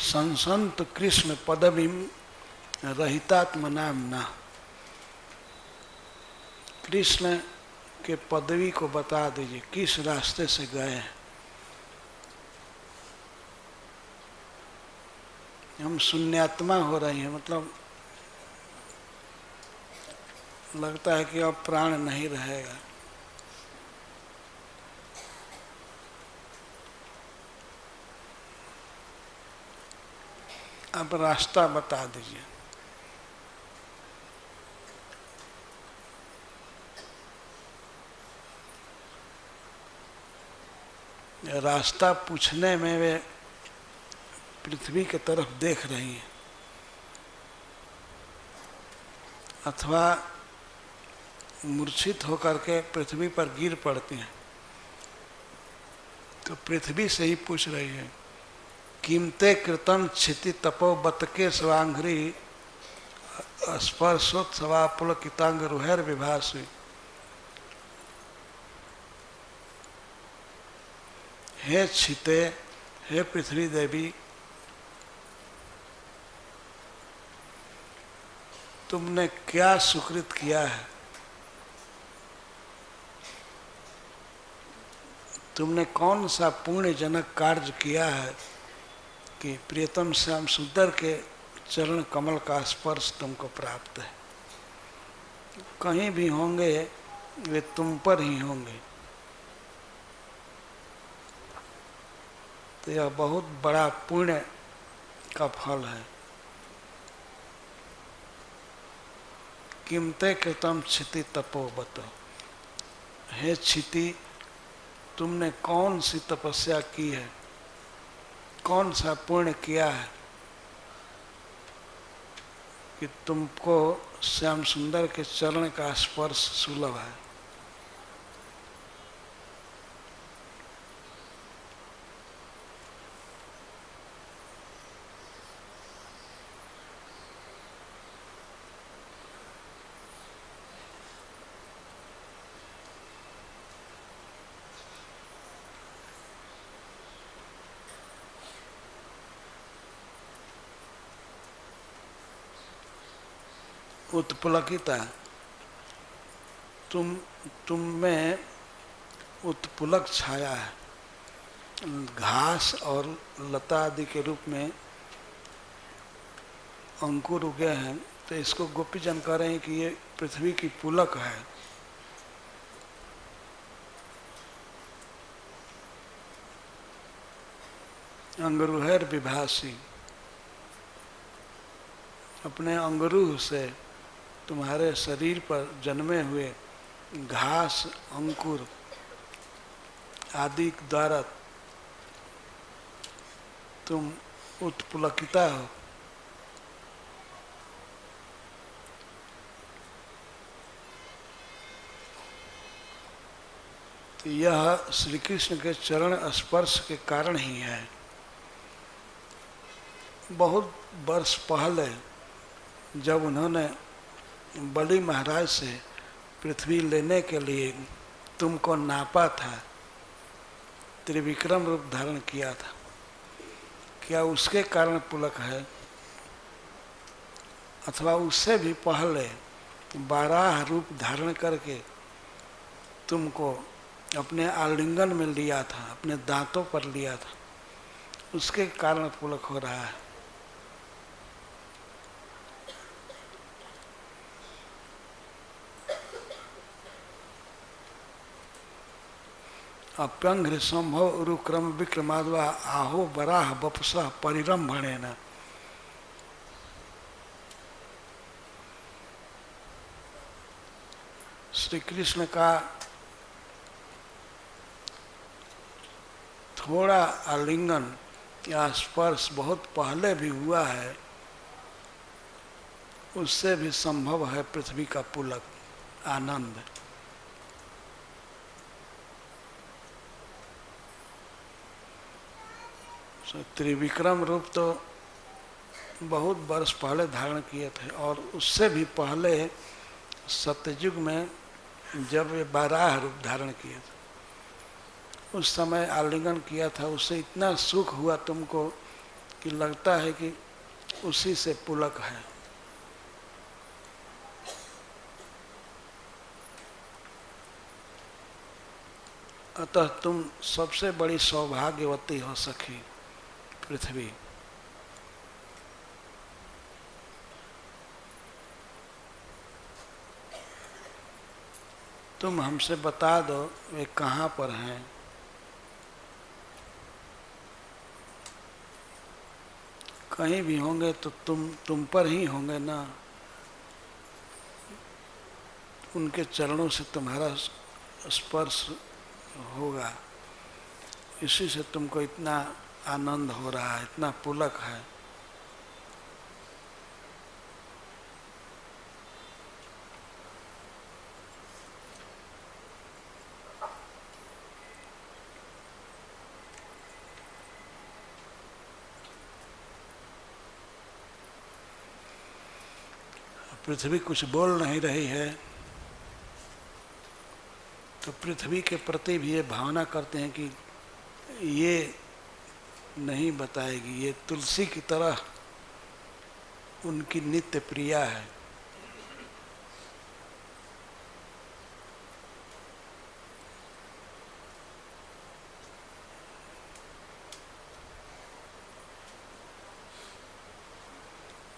संसंत कृष्ण पदवीं रहितात्मनाम्ना, कृष्ण के पदवी को बता दीजिए, किस रास्ते से गए हैं। हम शून्यात्मा हो रही हैं, मतलब लगता है कि अब प्राण नहीं रहेगा। अब रास्ता बता दीजिए। रास्ता पूछने में वे पृथ्वी की तरफ देख रही हैं, अथवा मूर्छित होकर के पृथ्वी पर गिर पड़ती हैं, तो पृथ्वी से ही पूछ रही है, किमते कृतम क्षिति तपो बतके स्वांघ्री स्पर्शोत्सवा पुलकितांग रुहैर विभासी। हे क्षिते, हे पृथ्वी देवी, तुमने क्या सुकृत किया है, तुमने कौन सा पुण्यजनक कार्य किया है कि प्रियतम श्याम सुंदर के चरण कमल का स्पर्श तुमको प्राप्त है। कहीं भी होंगे वे तुम पर ही होंगे। तो यह बहुत बड़ा पुण्य का फल है। किमते कृतम क्षिति तपो बतो, हे क्षिति, तुमने कौन सी तपस्या की है, कौन सा पुण्य किया है कि तुमको श्याम सुंदर के चरण का स्पर्श सुलभ है। उत्पुलकिता, तुम में उत्पुलक छाया है। घास और लता आदि के रूप में अंकुर उगे हैं, तो इसको गोपीजन कह रहे हैं कि ये पृथ्वी की पुलक है। अंगरूहर विभासी, अपने अंगरूह से तुम्हारे शरीर पर जन्मे हुए घास अंकुर आदि द्वारा तुम उत्पुलकिता हो। तो यह श्री कृष्ण के चरण स्पर्श के कारण ही है। बहुत वर्ष पहले जब उन्होंने बलि महाराज से पृथ्वी लेने के लिए तुमको नापा था, त्रिविक्रम रूप धारण किया था, क्या उसके कारण पुलक है? अथवा उससे भी पहले 12 रूप धारण करके तुमको अपने आलिंगन में लिया था, अपने दांतों पर लिया था, उसके कारण पुलक हो रहा है। अप्यंघ्र संभव उरुक्रम विक्रमाद्वा आहो बराह बपसः परिरंभणेन। श्री कृष्ण का थोड़ा आलिंगन या स्पर्श बहुत पहले भी हुआ है, उससे भी संभव है पृथ्वी का पुलक आनंद। त्रिविक्रम रूप तो बहुत वर्ष पहले धारण किए थे, और उससे भी पहले सत्ययुग में जब वे बाराह रूप धारण किए थे, उस समय आलिंगन किया था, उससे इतना सुख हुआ तुमको कि लगता है कि उसी से पुलक है। अतः तुम सबसे बड़ी सौभाग्यवती हो सखी पृथ्वी। तुम हमसे बता दो वे कहाँ पर हैं। कहीं भी होंगे तो तुम पर ही होंगे ना। उनके चरणों से तुम्हारा स्पर्श होगा, इसी से तुमको इतना आनंद हो रहा है, इतना पुलक है। पृथ्वी कुछ बोल नहीं रही है, तो पृथ्वी के प्रति भी ये भावना करते हैं कि ये नहीं बताएगी, ये तुलसी की तरह उनकी नित्य प्रिया है।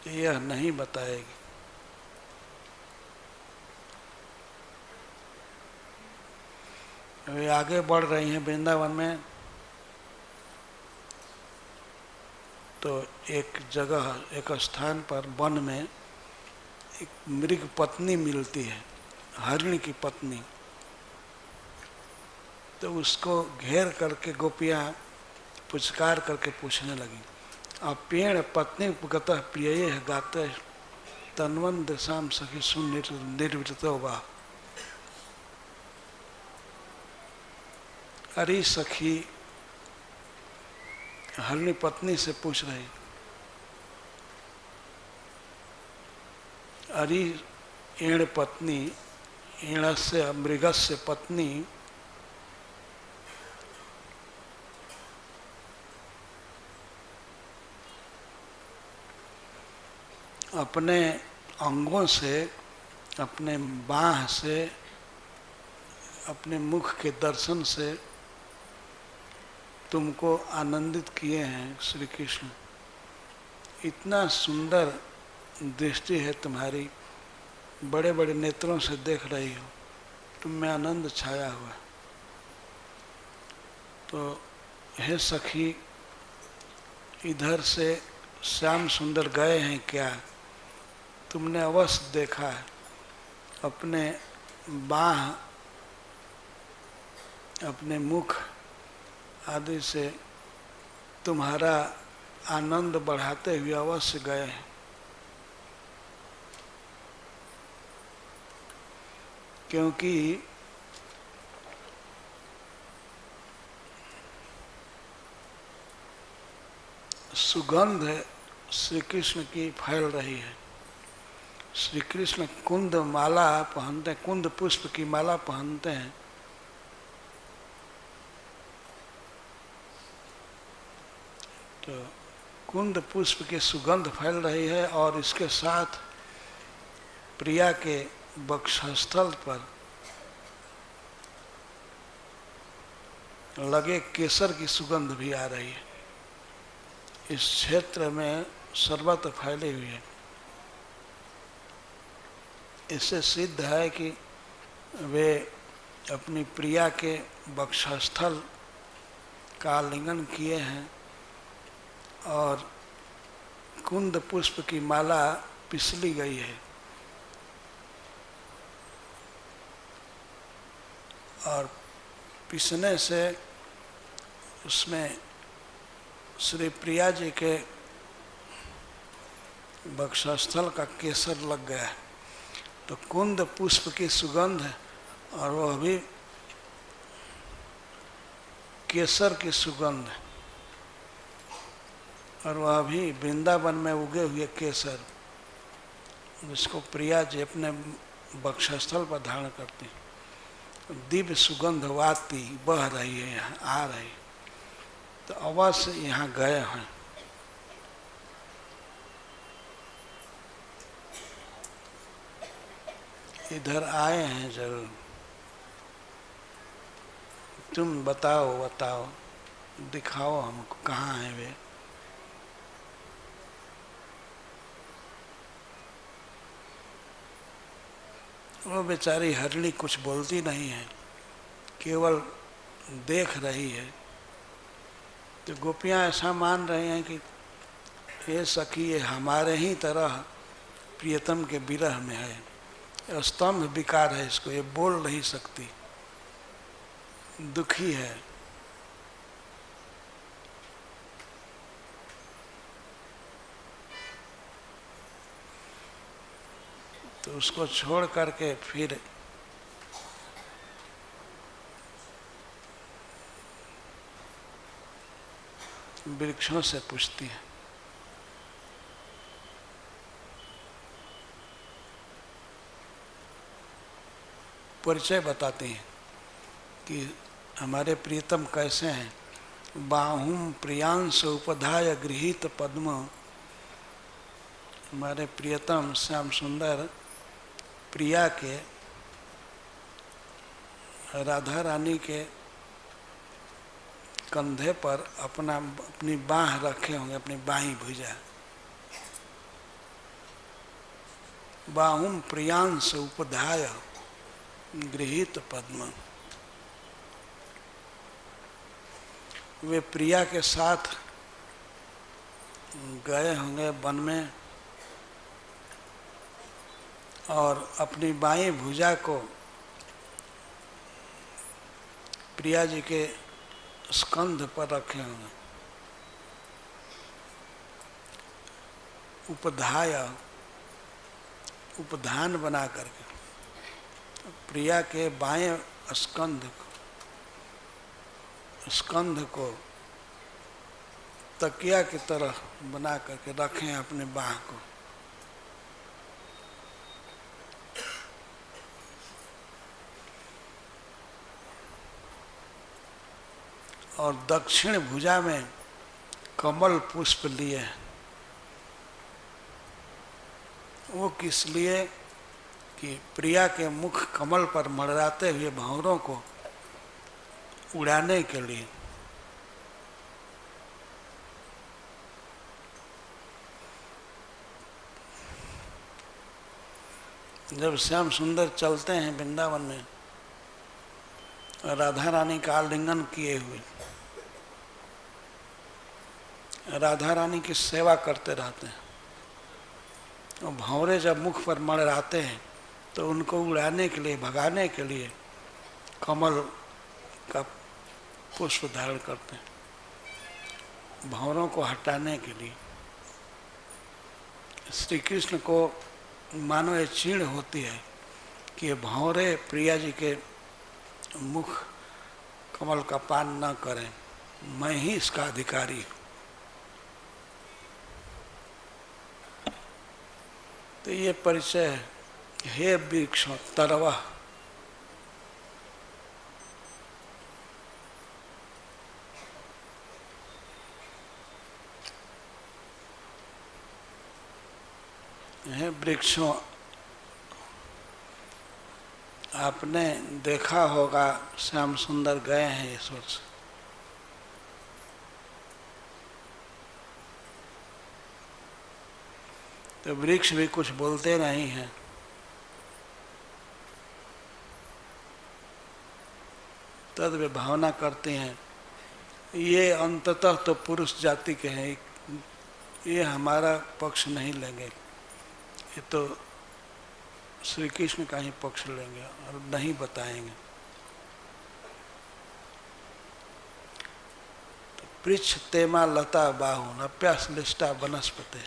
यह नहीं बताएगी। वे आगे बढ़ रही हैं वृंदावन में, तो एक जगह, एक स्थान पर वन में एक मृग पत्नी मिलती है, हरिण की पत्नी। तो उसको घेर करके गोपियाँ पुचकार करके पूछने लगी, अपेण पत्नी गतः प्रिय है गाते तन्वन दिशाम सखी सुन निर्वृतो वा। अरे सखी हरिणी पत्नी से पूछ रही, अरे एण पत्नी, एणस्य मृगस्य पत्नी, अपने अंगों से, अपने बाह से, अपने मुख के दर्शन से तुमको आनंदित किए हैं श्री कृष्ण। इतना सुंदर दृष्टि है तुम्हारी, बड़े बड़े नेत्रों से देख रही हो, तुम में आनंद छाया हुआ। तो हे सखी, इधर से श्याम सुंदर गए हैं क्या? तुमने अवश्य देखा है, अपने बाह, अपने मुख आदि से तुम्हारा आनंद बढ़ाते हुए अवश्य गए हैं। क्योंकि सुगंध श्री कृष्ण की फैल रही है। श्री कृष्ण कुंद माला पहनते हैं, कुंद पुष्प की माला पहनते हैं। तो कुंद पुष्प की सुगंध फैल रही है, और इसके साथ प्रिया के वक्षस्थल पर लगे केसर की सुगंध भी आ रही है। इस क्षेत्र में सर्वत्र फैली हुई है। इससे सिद्ध है कि वे अपनी प्रिया के वक्षस्थल का आलिंगन किए हैं, और कुंद पुष्प की माला पिसली गई है। और पिसने से उसमें श्री प्रिया जी के वक्षस्थल का केसर लग गया है, तो कुंद पुष्प की सुगंध है और वो अभी केसर की सुगंध है, और वह अभी वृंदावन में उगे हुए केसर जिसको प्रिया जी अपने वक्षस्थल पर धारण करती, दिव्य सुगंध वाती बह रही है, यहाँ आ रही, तो अवश्य यहाँ गए हैं। इधर आए हैं जरूर। तुम बताओ, दिखाओ हमको कहाँ हैं वे। वो बेचारी हरणी कुछ बोलती नहीं है, केवल देख रही है। तो गोपियाँ ऐसा मान रही हैं कि ये सखी ये हमारे ही तरह प्रियतम के विरह में है, स्तंभ विकार है इसको, ये बोल नहीं सकती, दुखी है। तो उसको छोड़ करके फिर वृक्षों से पूछती है। परिचय बताते हैं कि हमारे प्रियतम कैसे हैं। बाहुम प्रियांश उपधाय गृहीत पद्म, हमारे प्रियतम श्याम सुंदर प्रिया के, राधा रानी के कंधे पर अपनी बाह रखे होंगे, अपनी बाहीं भुजा। बाहुम प्रियांश उपधाय गृहीत पद्म, वे प्रिया के साथ गए होंगे वन में और अपनी बाईं भुजा को प्रिया जी के स्कंध पर रखे होंगे। उपधाय, उपधान बना करके प्रिया के बाएं स्कंध को तकिया की तरह बना करके रखें अपने बाह को। और दक्षिण भुजा में कमल पुष्प लिए। वो किस लिए कि प्रिया के मुख कमल पर मड़राते हुए भंवरों को उड़ाने के लिए। जब श्याम सुंदर चलते हैं वृंदावन में राधा रानी का आलिंगन किए हुए, राधा रानी की सेवा करते रहते हैं, और भंवरे जब मुख पर मड़राते हैं तो उनको उड़ाने के लिए, भगाने के लिए कमल का पुष्प धारण करते हैं, भंवरों को हटाने के लिए। श्री कृष्ण को मानो ये चीड़ होती है कि ये भंवरे प्रिया जी के मुख कमल का पान न करें, मैं ही इसका अधिकारी हूँ। तो ये परिचय है। हे वृक्ष तरवा, हे वृक्षों, आपने देखा होगा श्याम सुंदर गए हैं इस वर्ष। तो वृक्ष भी कुछ बोलते नहीं हैं। तद वे भावना करते हैं ये अंततः तो पुरुष जाति के हैं, ये हमारा पक्ष नहीं लेंगे, ये तो श्री कृष्ण का ही पक्ष लेंगे और नहीं बताएंगे। तो पृच्छ तेमा लता बाहुन अप्यास लिष्टा वनस्पति,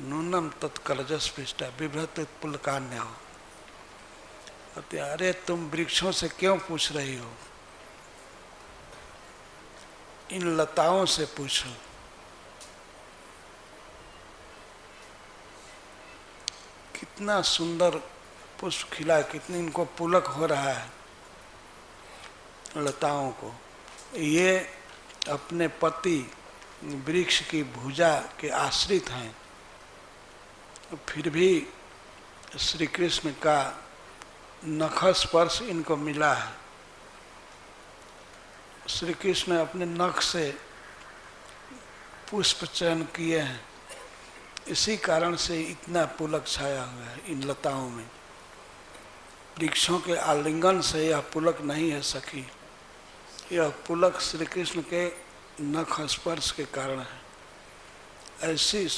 नूनम तत्कलजस पृष्ठा विभ्रत पुलकान्या हो। अरे तुम वृक्षों से क्यों पूछ रही हो, इन लताओं से पूछो। कितना सुंदर पुष्प खिला, कितनी इनको पुलक हो रहा है लताओं को। ये अपने पति वृक्ष की भुजा के आश्रित हैं, फिर भी श्री कृष्ण का नख स्पर्श इनको मिला है। श्री कृष्ण अपने नख से पुष्प चयन किए हैं, इसी कारण से इतना पुलक छाया हुआ है इन लताओं में। वृक्षों के आलिंगन से यह पुलक नहीं है सखी, यह पुलक श्री कृष्ण के नख स्पर्श के कारण है। ऐसी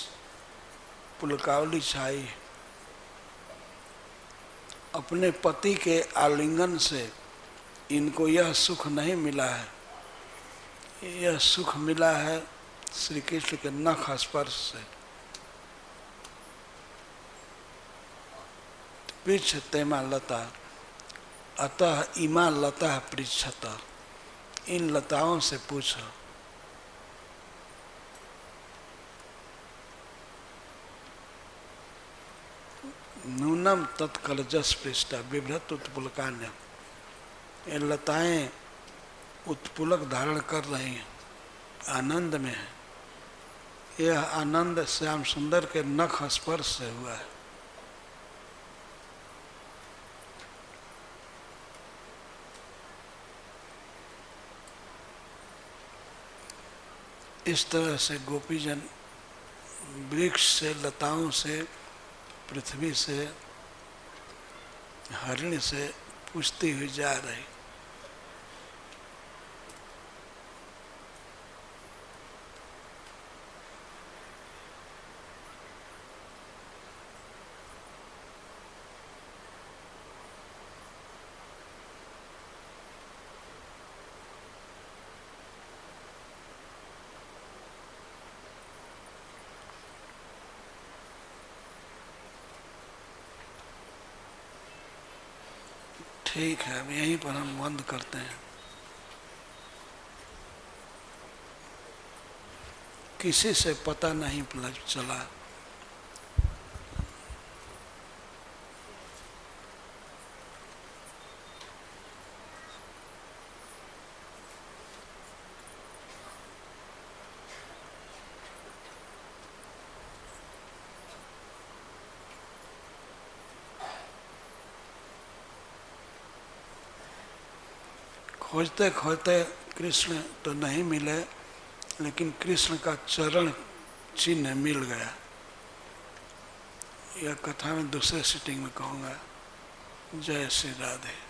पुलकावली छाई है। अपने पति के आलिंगन से इनको यह सुख नहीं मिला है, यह सुख मिला है श्री कृष्ण के नख स्पर्श से। पृच्छते मा लता अतः इमा लता पृच्छत, इन लताओं से पूछो। नूनम तत्कलजस पृष्ठा विभ्रत उत्पुलकान्यम, ये लताएं उत्पुलक धारण कर रही हैं, आनंद में है। यह आनंद श्याम सुंदर के नख स्पर्श से हुआ है। इस तरह से गोपीजन वृक्ष से, लताओं से, पृथ्वी से, हरिण से पूछती हुई जा रही। ठीक है, अब यहीं पर हम बंद करते हैं। किसी से पता नहीं चला। खोजते खोजते कृष्ण तो नहीं मिले, लेकिन कृष्ण का चरण चिन्ह मिल गया। यह कथा में दूसरे सिटिंग में कहूँगा। जय श्री राधे।